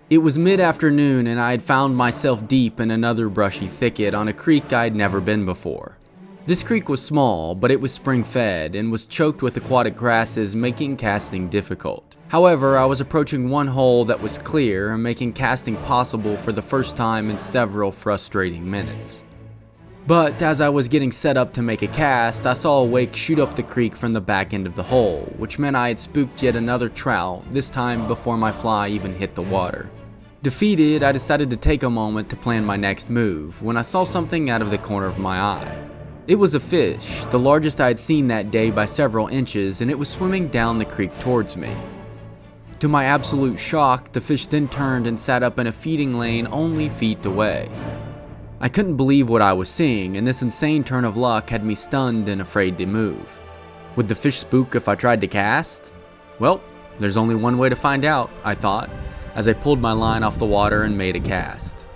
It was mid-afternoon and I had found myself deep in another brushy thicket on a creek I'd never been before. This creek was small, but it was spring-fed and was choked with aquatic grasses, making casting difficult. However, I was approaching one hole that was clear, making casting possible for the first time in several frustrating minutes. But as I was getting set up to make a cast, I saw a wake shoot up the creek from the back end of the hole, which meant I had spooked yet another trout, this time before my fly even hit the water. Defeated, I decided to take a moment to plan my next move, when I saw something out of the corner of my eye. It was a fish, the largest I had seen that day by several inches, and it was swimming down the creek towards me. To my absolute shock, the fish then turned and sat up in a feeding lane only feet away. I couldn't believe what I was seeing, and this insane turn of luck had me stunned and afraid to move. Would the fish spook if I tried to cast? Well, there's only one way to find out, I thought, as I pulled my line off the water and made a cast.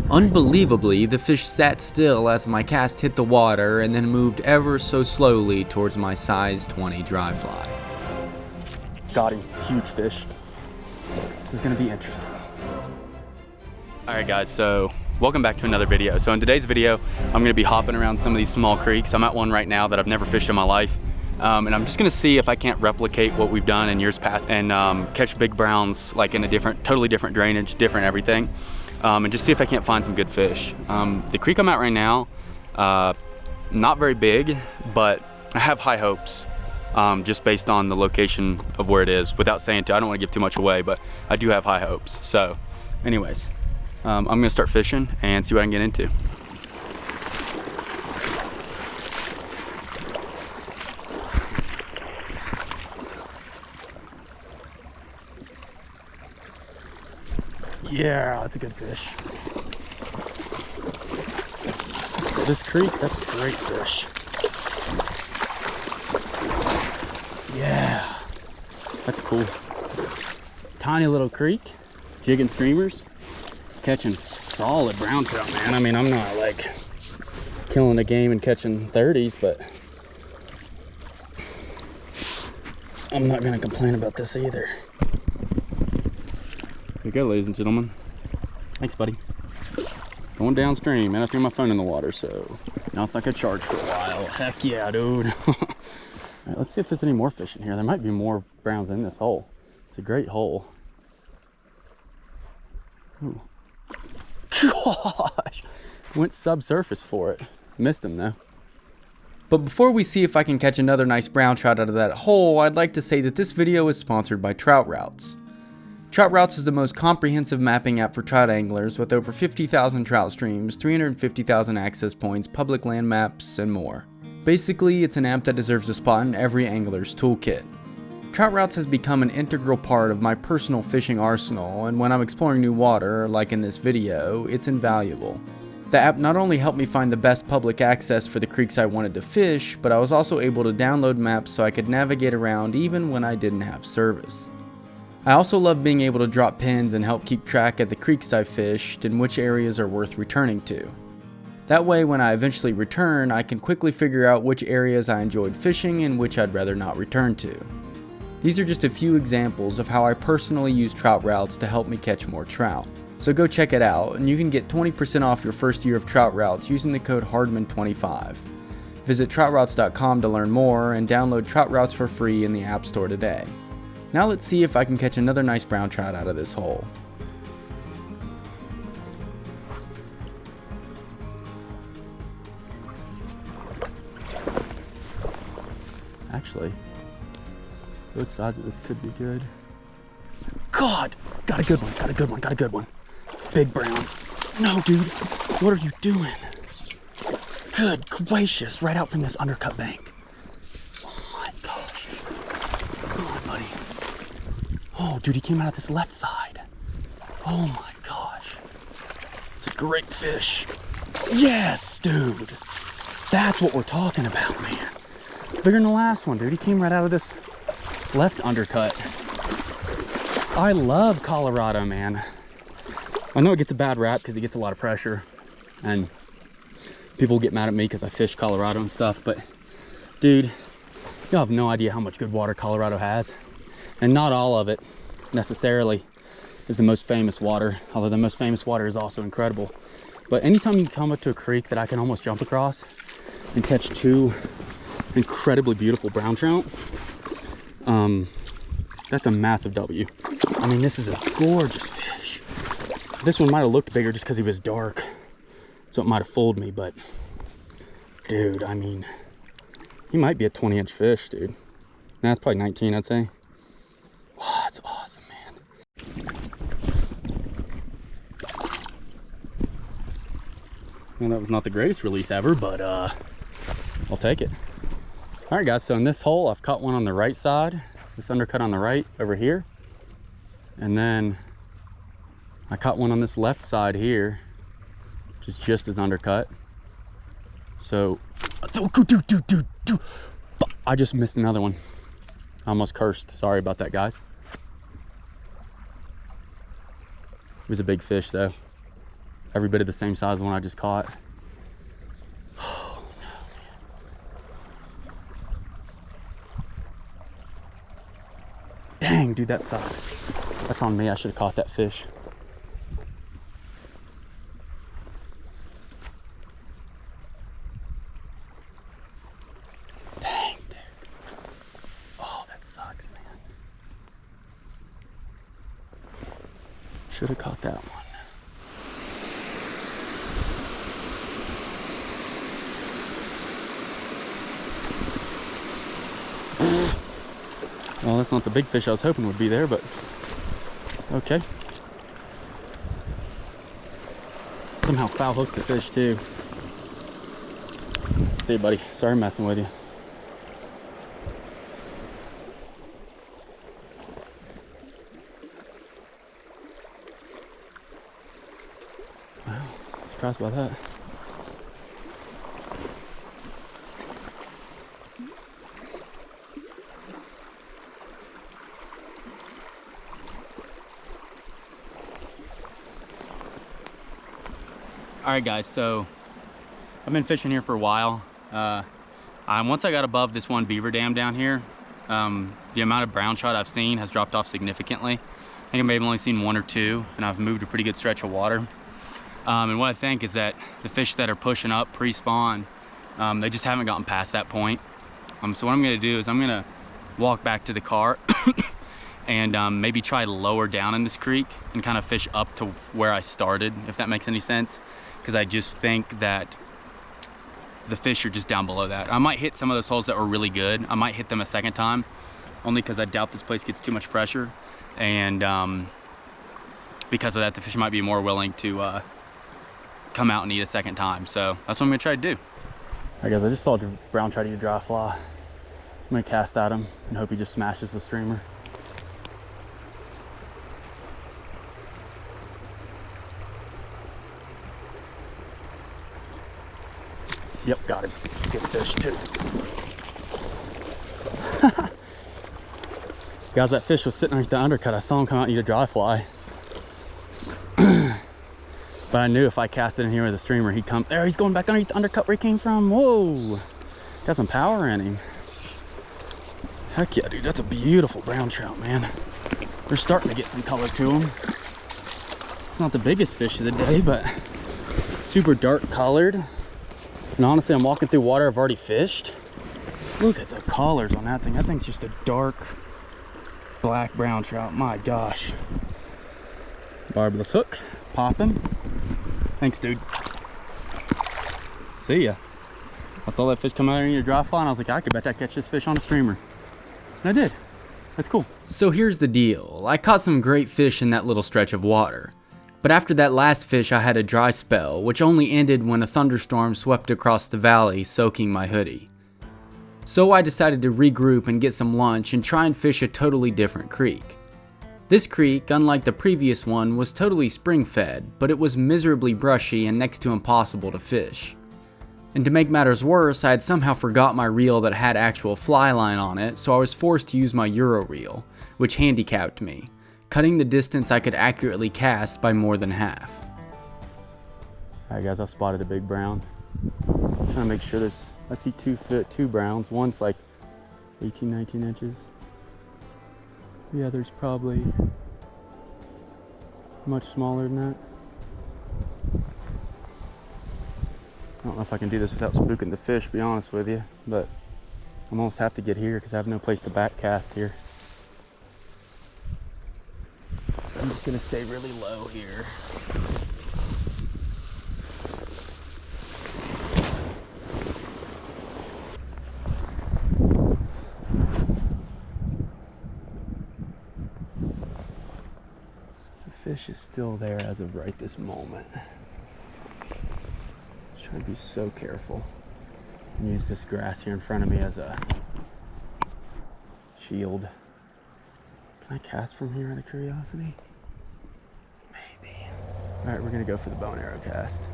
Unbelievably, the fish sat still as my cast hit the water and then moved ever so slowly towards my size 20 dry fly. Got him, huge fish. This is gonna be interesting. All right guys, so welcome back to another video. So in today's video, I'm gonna be hopping around some of these small creeks. I'm at one right now that I've never fished in my life. And I'm just gonna see if I can't replicate what we've done in years past and catch big browns like in a totally different drainage, different everything. And just see if I can't find some good fish. The creek I'm at right now, not very big, but I have high hopes just based on the location of where it is. Without saying I don't wanna give too much away, but I do have high hopes. So anyways, I'm gonna start fishing and see what I can get into. Yeah, that's a good fish. This creek, that's a great fish. Yeah, that's cool. Tiny little creek, jigging streamers, catching solid brown trout, man. I mean, I'm not like killing the game and catching 30s, but I'm not gonna complain about this either. Here you go, ladies and gentlemen. Thanks, buddy. Going downstream, and I threw my phone in the water, so now it's not gonna charge for a while. Heck yeah, dude. All right, let's see if there's any more fish in here. There might be more browns in this hole. It's a great hole. Ooh. Gosh, went subsurface for it. Missed him though. But before we see if I can catch another nice brown trout out of that hole, I'd like to say that this video is sponsored by Trout Routes. Trout Routes is the most comprehensive mapping app for trout anglers with over 50,000 trout streams, 350,000 access points, public land maps, and more. Basically, it's an app that deserves a spot in every angler's toolkit. Trout Routes has become an integral part of my personal fishing arsenal, and when I'm exploring new water, like in this video, it's invaluable. The app not only helped me find the best public access for the creeks I wanted to fish, but I was also able to download maps so I could navigate around even when I didn't have service. I also love being able to drop pins and help keep track of the creeks I fished and which areas are worth returning to. That way, when I eventually return, I can quickly figure out which areas I enjoyed fishing and which I'd rather not return to. These are just a few examples of how I personally use Trout Routes to help me catch more trout. So go check it out, and you can get 20% off your first year of Trout Routes using the code HARDMAN25. Visit troutroutes.com to learn more and download Trout Routes for free in the App Store today. Now let's see if I can catch another nice brown trout out of this hole. Actually, both sides of this could be good. God, got a good one, got a good one, got a good one. Big brown. No, dude, what are you doing? Good gracious, right out from this undercut bank. Oh, dude, he came out of this left side. Oh my gosh. It's a great fish. Yes, dude. That's what we're talking about, man. It's bigger than the last one, dude. He came right out of this left undercut. I love Colorado, man. I know it gets a bad rap because it gets a lot of pressure and people get mad at me because I fish Colorado and stuff, but dude, you'll have no idea how much good water Colorado has. And not all of it necessarily is the most famous water, although the most famous water is also incredible. But anytime you come up to a creek that I can almost jump across and catch two incredibly beautiful brown trout, that's a massive W. I mean, this is a gorgeous fish. This one might have looked bigger just because he was dark, so it might have fooled me, but dude, I mean, he might be a 20-inch fish, dude. Nah, that's probably 19, I'd say. Wow, that's awesome, man. Well, that was not the greatest release ever, but I'll take it. All right, guys, so in this hole, I've caught one on the right side, this undercut on the right over here. And then I caught one on this left side here, which is just as undercut. So, I just missed another one. I almost cursed. Sorry about that, guys. It was a big fish, though. Every bit of the same size as the one I just caught. Oh, no, man. Dang, dude, that sucks. That's on me. I should have caught that fish. Dang, dude. Oh, that sucks, man. Should have caught that one. Well, that's not the big fish I was hoping would be there, but okay. Somehow foul hooked the fish too. See you, buddy. Sorry I'm messing with you. Wow, surprised by that. All right, guys, so I've been fishing here for a while. Once I got above this one beaver dam down here, the amount of brown trout I've seen has dropped off significantly. I think I may have only seen one or two, and I've moved a pretty good stretch of water. And what I think is that the fish that are pushing up pre-spawn, they just haven't gotten past that point. So what I'm gonna do is I'm gonna walk back to the car and maybe try to lower down in this creek and kind of fish up to where I started, if that makes any sense. Because I just think that the fish are just down below that. I might hit some of those holes that were really good. I might hit them a second time, only because I doubt this place gets too much pressure. And because of that, the fish might be more willing to come out and eat a second time. So that's what I'm gonna try to do. All right, guys, I just saw a brown trout eat a dry fly. I'm gonna cast at him and hope he just smashes the streamer. Yep, got him. It's a good fish too. Guys, that fish was sitting underneath the undercut. I saw him come out and eat a dry fly. But I knew if I cast it in here with a streamer, he'd come. There, he's going back underneath the undercut where he came from. Whoa. Got some power in him. Heck yeah, dude. That's a beautiful brown trout, man. They're starting to get some color to them. It's not the biggest fish of the day, but super dark colored. And honestly, I'm walking through water I've already fished. Look at the collars on that thing. That thing's just a dark black brown trout. My gosh. Barbless hook. Pop him. Thanks, dude. See ya. I saw that fish come out in your dry fly and I was like, I could bet I catch this fish on a streamer. And I did. That's cool. So here's the deal. I caught some great fish in that little stretch of water. But after that last fish, I had a dry spell, which only ended when a thunderstorm swept across the valley, soaking my hoodie. So I decided to regroup and get some lunch and try and fish a totally different creek. This creek, unlike the previous one, was totally spring-fed, but it was miserably brushy and next to impossible to fish. And to make matters worse, I had somehow forgot my reel that had actual fly line on it, so I was forced to use my Euro reel, which handicapped me, cutting the distance I could accurately cast by more than half. All right, guys, I've spotted a big brown. I'm trying to make sure I see two browns. One's like 18, 19 inches. The other's probably Much smaller than that. I don't know if I can do this without spooking the fish, to be honest with you, but I'm almost have to get here because I have no place to back cast here. So I'm just gonna stay really low here. The fish is still there as of right this moment. Trying to be so careful and use this grass here in front of me as a shield. Can I cast from here out of curiosity? Maybe. All right, we're gonna go for the bow and arrow cast.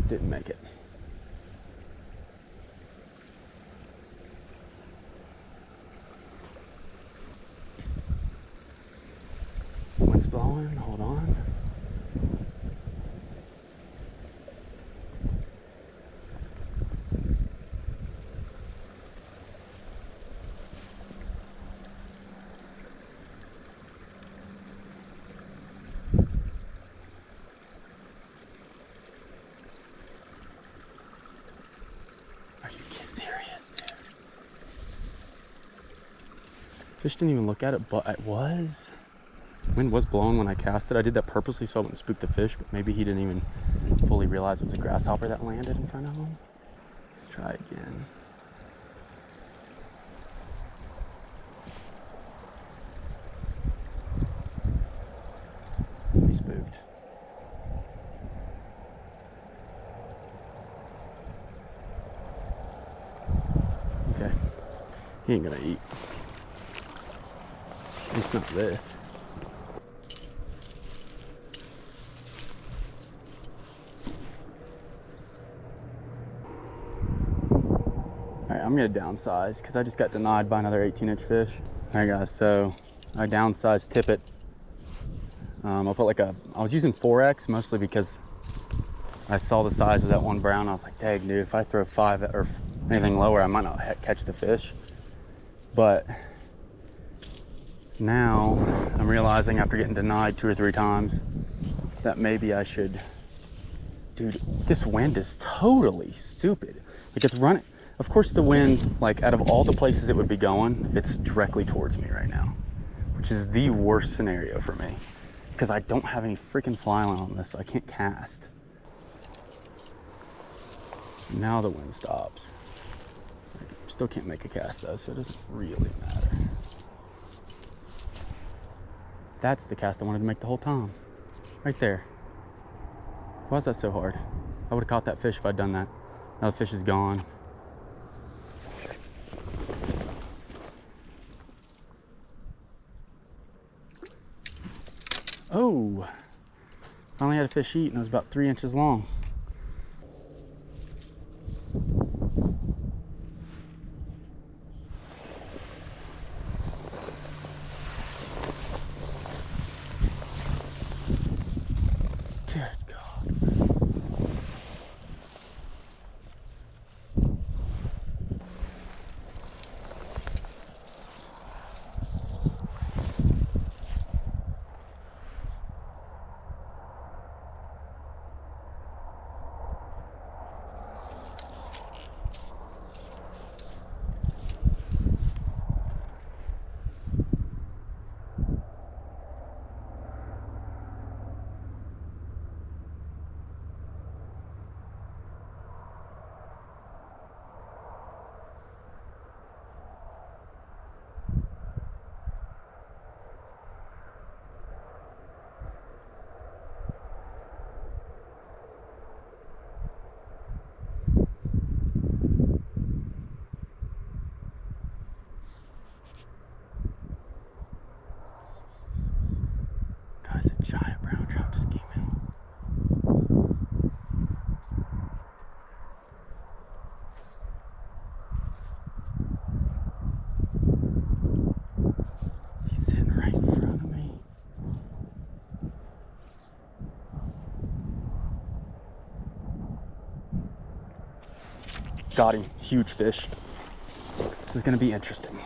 Didn't make it. Wind's blowing, hold on. Are you serious, dude? Fish didn't even look at it, but it was. Wind was blowing when I cast it. I did that purposely so I wouldn't spook the fish, but maybe he didn't even fully realize it was a grasshopper that landed in front of him. Let's try again. He spooked. Okay. He ain't gonna eat. At least not this. Alright, I'm gonna downsize because I just got denied by another 18-inch fish. Alright guys, so I downsized tippet. I'll put I was using 4X mostly because I saw the size of that one brown. I was like, dang dude, if I throw 5 or anything lower, I might not catch the fish. But now I'm realizing after getting denied 2 or 3 times that maybe I should. Dude, this wind is totally stupid. Like it's running. Of course the wind, like out of all the places it would be going, it's directly towards me right now, which is the worst scenario for me because I don't have any freaking fly line on this, so I can't cast. Now the wind stops. I still can't make a cast though, so it doesn't really matter. That's the cast I wanted to make the whole time. Right there. Why is that so hard? I would have caught that fish if I'd done that. Now the fish is gone. Oh, finally had a fish eat and it was about 3 inches long. Good God. Guys, a giant brown trout just came in. He's sitting right in front of me. Got him. Huge fish. This is gonna be interesting.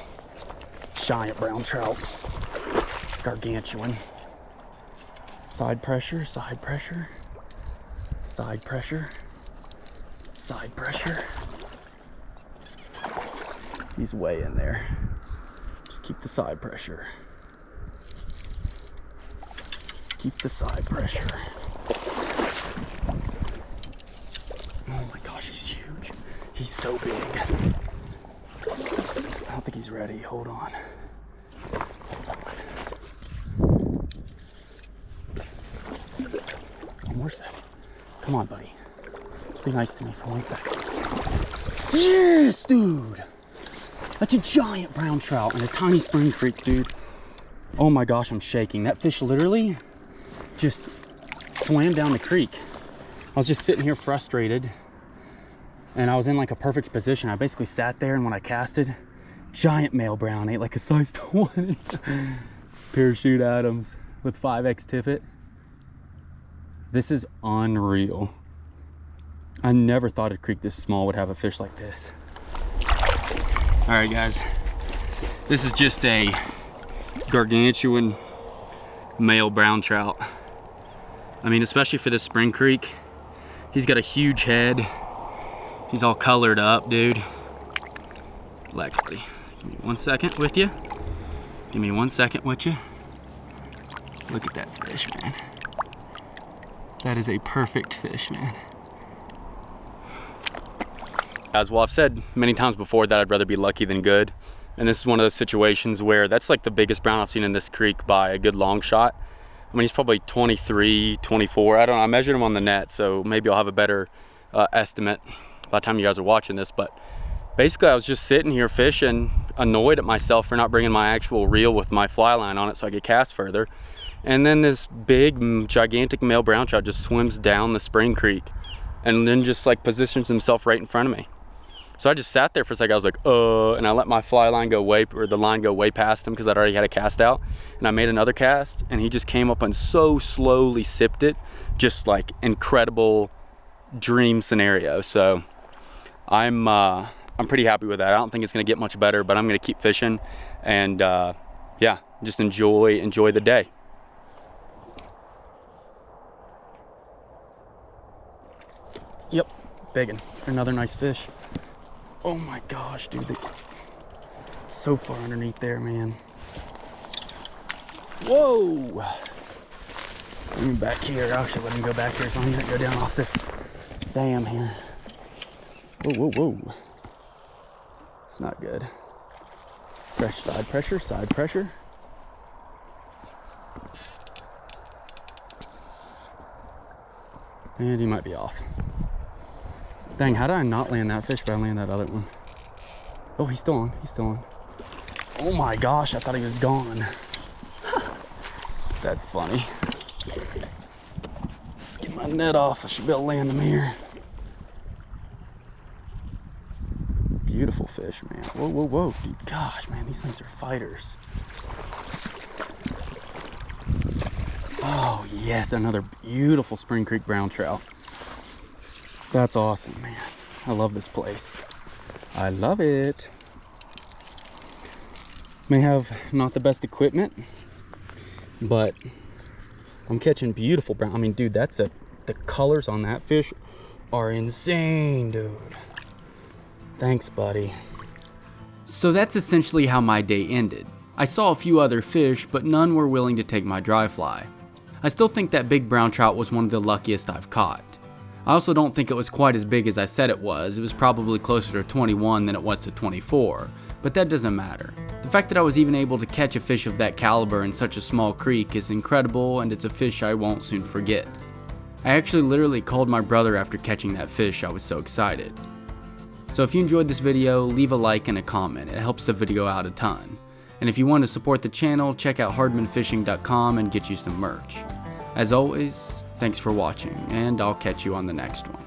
Giant brown trout. gargantuan. Side pressure, side pressure, side pressure, side pressure. He's way in there. Just keep the side pressure. Keep the side pressure. Oh my gosh, he's huge. He's so big. I don't think he's ready. Hold on. One more second. Come on, buddy. Just be nice to me for 1 second. Yes, dude! That's a giant brown trout in a tiny spring creek, dude. Oh my gosh, I'm shaking. That fish literally just swam down the creek. I was just sitting here frustrated, and I was in like a perfect position. I basically sat there, and when I casted, giant male brown, ate like a size 20. Parachute Adams with 5X tippet. This is unreal. I never thought a creek this small would have a fish like this. All right, guys. This is just a gargantuan male brown trout. I mean, especially for this spring creek. He's got a huge head. He's all colored up, dude. Relax, buddy. Give me 1 second with you. Give me 1 second with you. Look at that fish, man. That is a perfect fish, man. As well, I've said many times before that I'd rather be lucky than good. And this is one of those situations where that's like the biggest brown I've seen in this creek by a good long shot. I mean, he's probably 23, 24. I don't know. I measured him on the net, so maybe I'll have a better estimate by the time you guys are watching this. But basically, I was just sitting here fishing, annoyed at myself for not bringing my actual reel with my fly line on it so I could cast further. And then this big, gigantic male brown trout just swims down the spring creek and then just like positions himself right in front of me. So I just sat there for a second. I was like, and I let my fly line go way, or the line go way past him because I'd already had a cast out. And I made another cast, and he just came up and so slowly sipped it. Just like incredible dream scenario. So I'm pretty happy with that. I don't think it's gonna get much better, but I'm gonna keep fishing and yeah, just enjoy the day. Yep, biggin'. Another nice fish. Oh my gosh, dude. So far underneath there, man. Whoa! Let me back here. Actually, let me go back here so I'm gonna go down off this dam here. Whoa, whoa, whoa. It's not good. Fresh side pressure, side pressure. And he might be off. Dang, how did I not land that fish, but I landed that other one? Oh, he's still on, he's still on. Oh my gosh, I thought he was gone. That's funny. Get my net off, I should be able to land him here. Beautiful fish, man. Whoa, whoa, whoa, dude, gosh, man, these things are fighters. Oh yes, another beautiful Spring Creek brown trout. That's awesome, man. I love this place. I love it. May have not the best equipment, but I'm catching beautiful brown. I mean, dude, the colors on that fish are insane, dude. Thanks, buddy. So that's essentially how my day ended. I saw a few other fish, but none were willing to take my dry fly. I still think that big brown trout was one of the luckiest I've caught. I also don't think it was quite as big as I said it was. It was probably closer to 21 than it was to 24, but that doesn't matter. The fact that I was even able to catch a fish of that caliber in such a small creek is incredible, and it's a fish I won't soon forget. I actually literally called my brother after catching that fish. I was so excited. So if you enjoyed this video, leave a like and a comment. It helps the video out a ton. And if you want to support the channel, check out hardmanfishing.com and get you some merch. As always, thanks for watching, and I'll catch you on the next one.